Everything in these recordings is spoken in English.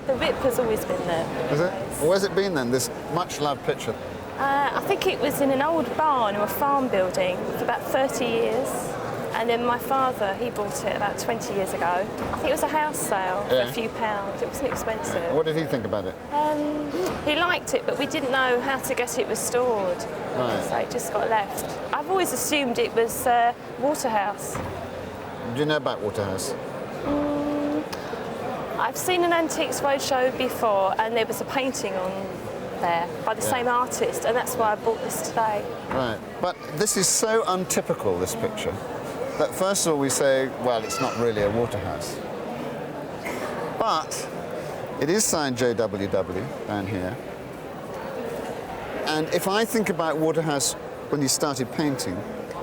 The whip has always been there. Has it? Well, where's it been then, this much-loved picture? I think it was in an old barn or a farm building for about 30 years. And then my father, he bought it about 20 years ago. I think it was a house sale for a few pounds. It wasn't expensive. What did he think about it? He liked it, but we didn't know how to get it restored. Right. So it just got left. I've always assumed it was Waterhouse. Do you know about Waterhouse? I've seen an Antiques Roadshow before, and there was a painting on there by the same artist, and that's why I bought this today. Right. But this is so untypical, this picture, that first of all we say, well, it's not really a Waterhouse. But it is signed JWW down here. And if I think about Waterhouse when he started painting,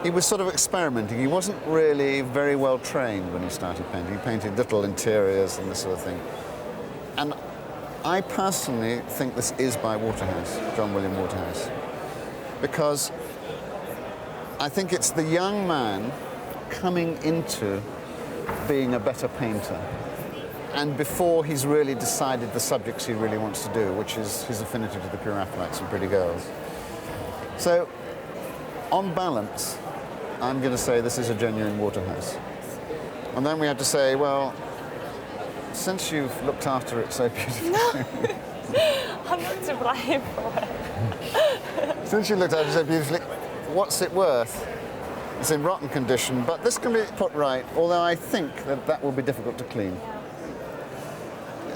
he was sort of experimenting. He wasn't really very well trained when he started painting. He painted little interiors and this sort of thing. And I personally think this is by Waterhouse, John William Waterhouse, because I think it's the young man coming into being a better painter, and before he's really decided the subjects he really wants to do, which is his affinity to the pure Raphaelites and pretty girls. So, on balance, I'm going to say this is a genuine Waterhouse. And then we have to say, well, since you've looked after it so beautifully... No, I'm not to blame for it. Since you looked after it so beautifully, what's it worth? It's in rotten condition, but this can be put right, although I think that that will be difficult to clean.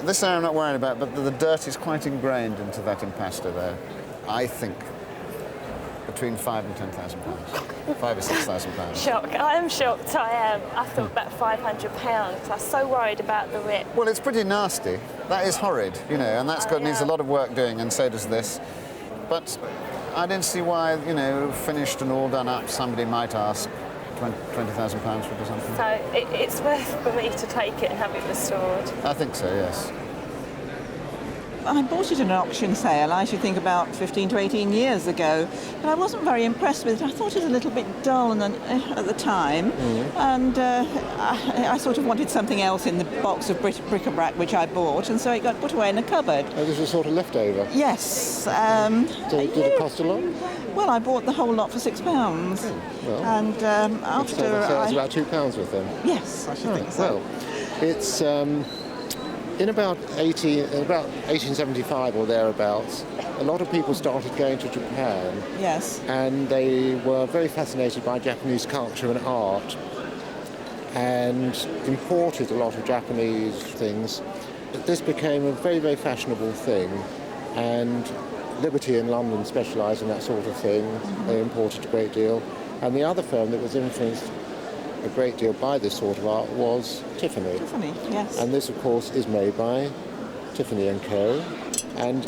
This area I'm not worried about, but the dirt is quite ingrained into that impasto there. I think between £5,000 and £10,000, £5,000 or £6,000. Shocked. I am shocked. I am. I thought about £500. I was so worried about the whip. Well, it's pretty nasty. That is horrid, you know, and that's needs a lot of work doing, and so does this. But I didn't see why, you know, finished and all done up, somebody might ask £20,000 for it or something. So it's worth for me to take it and have it restored. I think so, yes. I bought it in an auction sale, I should think about 15 to 18 years ago, but I wasn't very impressed with it. I thought it was a little bit dull at the time, and I sort of wanted something else in the box of bric-a-brac which I bought, and so it got put away in a cupboard. Oh, this was sort of leftover? Yes. So did it cost a lot? Well, I bought the whole lot for £6. Well, and after so it's about £2 with them? Yes, I should think so. Well, it's... in about 1875 or thereabouts, a lot of people started going to Japan. Yes. And they were very fascinated by Japanese culture and art, and imported a lot of Japanese things. This became a very, very fashionable thing, and Liberty in London specialised in that sort of thing. They imported a great deal. And the other firm that was influenced a great deal by this sort of art was Tiffany. Tiffany, yes. And this, of course, is made by Tiffany & Co. And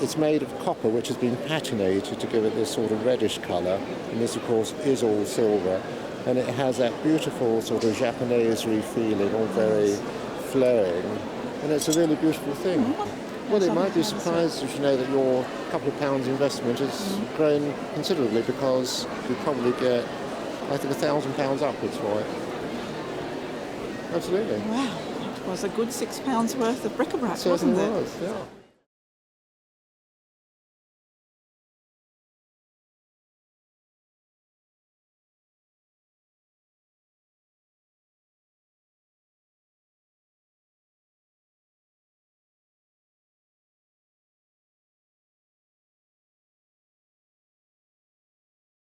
it's made of copper, which has been patinated to give it this sort of reddish colour. And this, of course, is all silver. And it has that beautiful sort of Japanese-y feeling, all very flowing. And it's a really beautiful thing. Well, it might be surprised if you know that your couple of pounds investment has grown considerably, because you probably get, I think, £1,000 upwards for it. Absolutely. Wow, it was a good £6 worth of bric-a-brac, wasn't it? It certainly was, yeah.